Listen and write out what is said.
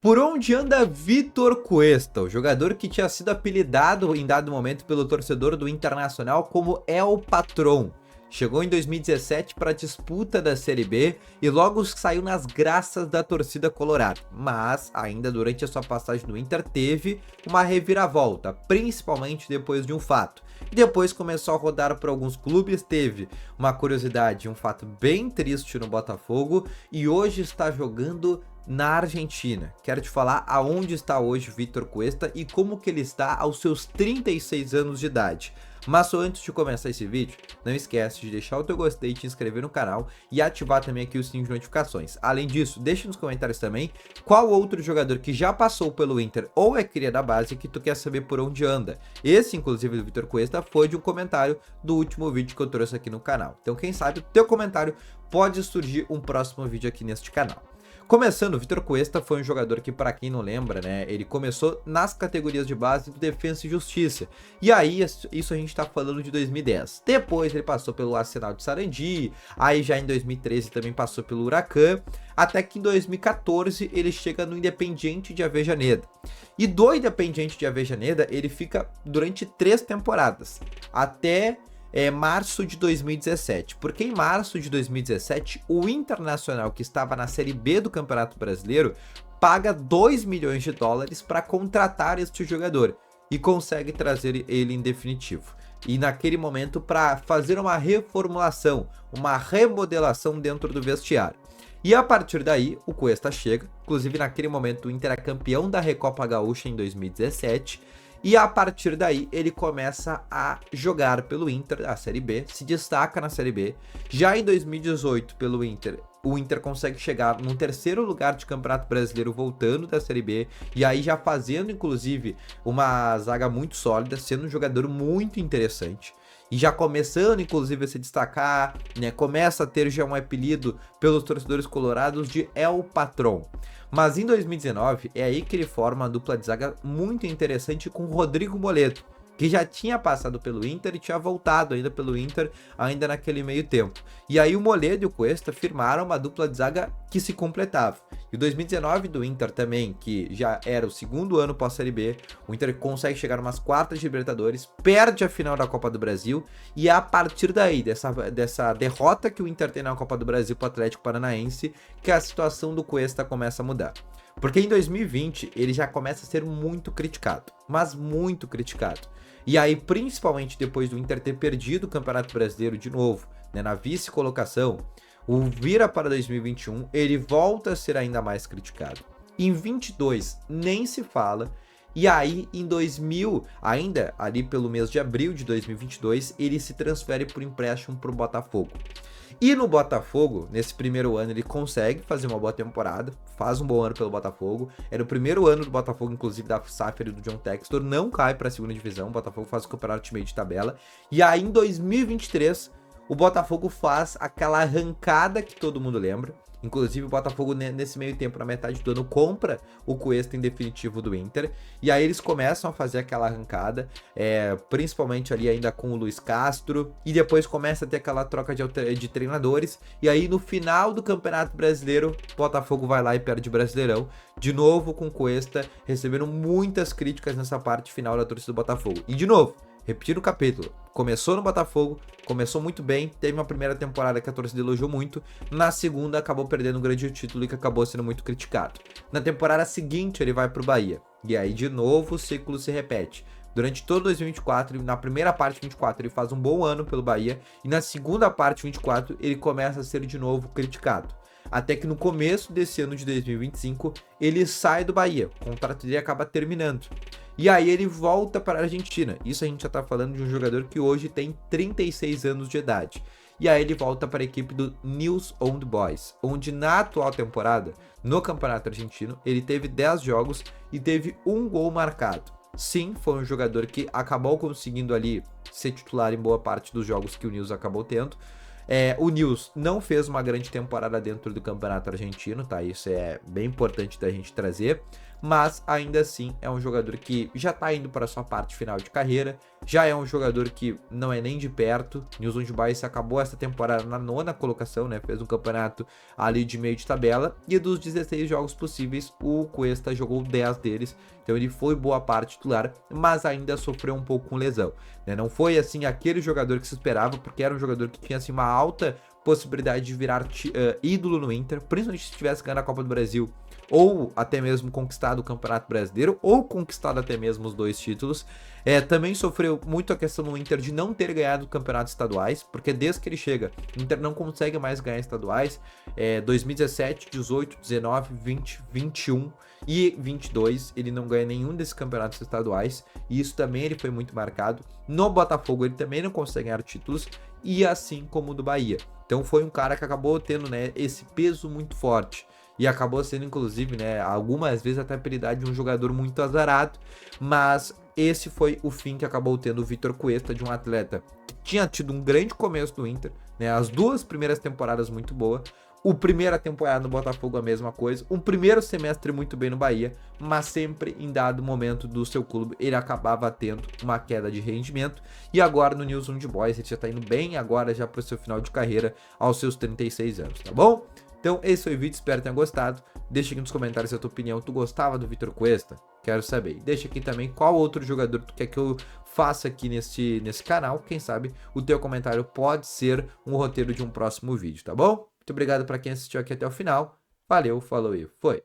Por onde anda Vitor Cuesta, o jogador que tinha sido apelidado em dado momento pelo torcedor do Internacional como El Patrón? Chegou em 2017 para a disputa da Série B e logo saiu nas graças da torcida colorada, mas ainda durante a sua passagem no Inter teve uma reviravolta, principalmente depois de um fato. E depois começou a rodar por alguns clubes, teve uma curiosidade, um fato bem triste no Botafogo e hoje está jogando na Argentina. Quero te falar aonde está hoje Vitor Cuesta e como que ele está aos seus 36 anos de idade. Mas só antes de começar esse vídeo, não esquece de deixar o teu gostei, te inscrever no canal e ativar também aqui o sininho de notificações. Além disso, deixa nos comentários também qual outro jogador que já passou pelo Inter ou é cria da base que tu quer saber por onde anda. Esse, inclusive, do Vitor Cuesta foi de um comentário do último vídeo que eu trouxe aqui no canal. Então, quem sabe, o teu comentário pode surgir um próximo vídeo aqui neste canal. Começando, o Vitor Cuesta foi um jogador que, para quem não lembra, né, ele começou nas categorias de base do Defensa e Justiça. E aí, isso a gente tá falando de 2010. Depois ele passou pelo Arsenal de Sarandi, aí já em 2013 também passou pelo Huracan, até que em 2014 ele chega no Independiente de Avejaneda. E do Independiente de Avejaneda ele fica durante 3 temporadas, até março de 2017, porque em março de 2017 o Internacional, que estava na Série B do Campeonato Brasileiro, paga 2 milhões de dólares para contratar este jogador e consegue trazer ele em definitivo. E naquele momento para fazer uma reformulação, uma remodelação dentro do vestiário. E a partir daí, o Cuesta chega, inclusive naquele momento o Inter é campeão da Recopa Gaúcha em 2017, e a partir daí ele começa a jogar pelo Inter, a Série B, se destaca na Série B. Já em 2018, pelo Inter, o Inter consegue chegar no terceiro lugar de Campeonato Brasileiro voltando da Série B, e aí já fazendo inclusive uma zaga muito sólida, sendo um jogador muito interessante. E já começando, inclusive, a se destacar, né? Começa a ter já um apelido pelos torcedores colorados de El Patrón. Mas em 2019, é aí que ele forma uma dupla de zaga muito interessante com o Rodrigo Moledo, que já tinha passado pelo Inter e tinha voltado ainda pelo Inter, ainda naquele meio tempo. E aí o Moledo e o Cuesta firmaram uma dupla de zaga que se completava. E o 2019 do Inter também, que já era o segundo ano pós-Série B, o Inter consegue chegar umas quartas de Libertadores, perde a final da Copa do Brasil, e a partir daí, dessa derrota que o Inter tem na Copa do Brasil para o Atlético Paranaense, que a situação do Cuesta começa a mudar. Porque em 2020 ele já começa a ser muito criticado, mas muito criticado. E aí, principalmente depois do Inter ter perdido o Campeonato Brasileiro de novo, né, na vice-colocação, o vira para 2021, ele volta a ser ainda mais criticado. Em 22, nem se fala. E aí, em 2000, ainda ali pelo mês de abril de 2022, ele se transfere por empréstimo para o Botafogo. E no Botafogo, nesse primeiro ano, ele consegue fazer uma boa temporada, faz um bom ano pelo Botafogo. Era o primeiro ano do Botafogo, inclusive da SAF do John Textor, não cai para a segunda divisão, o Botafogo faz o campeonato de meio de tabela. E aí, em 2023, o Botafogo faz aquela arrancada que todo mundo lembra. Inclusive o Botafogo nesse meio tempo, na metade do ano, compra o Cuesta em definitivo do Inter. E aí eles começam a fazer aquela arrancada, principalmente ali ainda com o Luiz Castro. E depois começa a ter aquela troca de treinadores. E aí no final do Campeonato Brasileiro, o Botafogo vai lá e perde o Brasileirão. De novo com o Cuesta, recebendo muitas críticas nessa parte final da torcida do Botafogo. E de novo, repetindo o capítulo, começou no Botafogo, começou muito bem, teve uma primeira temporada que a torcida elogiou muito, na segunda acabou perdendo um grande título e que acabou sendo muito criticado. Na temporada seguinte ele vai pro Bahia, e aí de novo o ciclo se repete. Durante todo 2024, na primeira parte de 24 ele faz um bom ano pelo Bahia, e na segunda parte de 24 ele começa a ser de novo criticado. Até que no começo desse ano de 2025 ele sai do Bahia, o contrato dele acaba terminando. E aí ele volta para a Argentina. Isso a gente já tá falando de um jogador que hoje tem 36 anos de idade. E aí ele volta para a equipe do Newell's Old Boys, onde na atual temporada, no Campeonato Argentino, ele teve 10 jogos e teve um gol marcado. Sim, foi um jogador que acabou conseguindo ali ser titular em boa parte dos jogos que o Newell's acabou tendo. O Newell's não fez uma grande temporada dentro do Campeonato Argentino, tá? Isso é bem importante da gente trazer. Mas ainda assim é um jogador que já tá indo para a sua parte final de carreira, Já é um jogador que não é nem de perto. News Old Boys acabou essa temporada na 9ª colocação, né? Fez um campeonato ali de meio de tabela. E dos 16 jogos possíveis, o Cuesta jogou 10 deles. Então ele foi boa parte titular, mas ainda sofreu um pouco com lesão, né? Não foi assim aquele jogador que se esperava, porque era um jogador que tinha assim uma alta possibilidade de virar ídolo no Inter, principalmente se tivesse ganhado a Copa do Brasil, ou até mesmo conquistado o Campeonato Brasileiro, ou conquistado até mesmo os 2 títulos. Também sofreu muito a questão no Inter de não ter ganhado campeonatos estaduais, porque desde que ele chega, o Inter não consegue mais ganhar estaduais. 2017, 18, 19, 20, 21 e 22, ele não ganha nenhum desses campeonatos estaduais, e isso também ele foi muito marcado. No Botafogo ele também não consegue ganhar títulos, e assim como o do Bahia. Então foi um cara que acabou tendo, né, esse peso muito forte. E acabou sendo, inclusive, né, algumas vezes até apelidado de um jogador muito azarado. Mas esse foi o fim que acabou tendo o Vitor Cuesta, de um atleta que tinha tido um grande começo do Inter, né, as 2 primeiras temporadas muito boa. O primeira temporada no Botafogo a mesma coisa, um primeiro semestre muito bem no Bahia, mas sempre em dado momento do seu clube ele acabava tendo uma queda de rendimento, e agora no News Old Boys ele já tá indo bem agora já pro seu final de carreira aos seus 36 anos, tá bom? Então esse foi o vídeo, espero que tenha gostado. Deixa aqui nos comentários a tua opinião, tu gostava do Vitor Cuesta? Quero saber. Deixa aqui também qual outro jogador tu quer que eu faça aqui nesse canal, quem sabe o teu comentário pode ser um roteiro de um próximo vídeo, tá bom? Muito obrigado para quem assistiu aqui até o final. Valeu, falou e foi!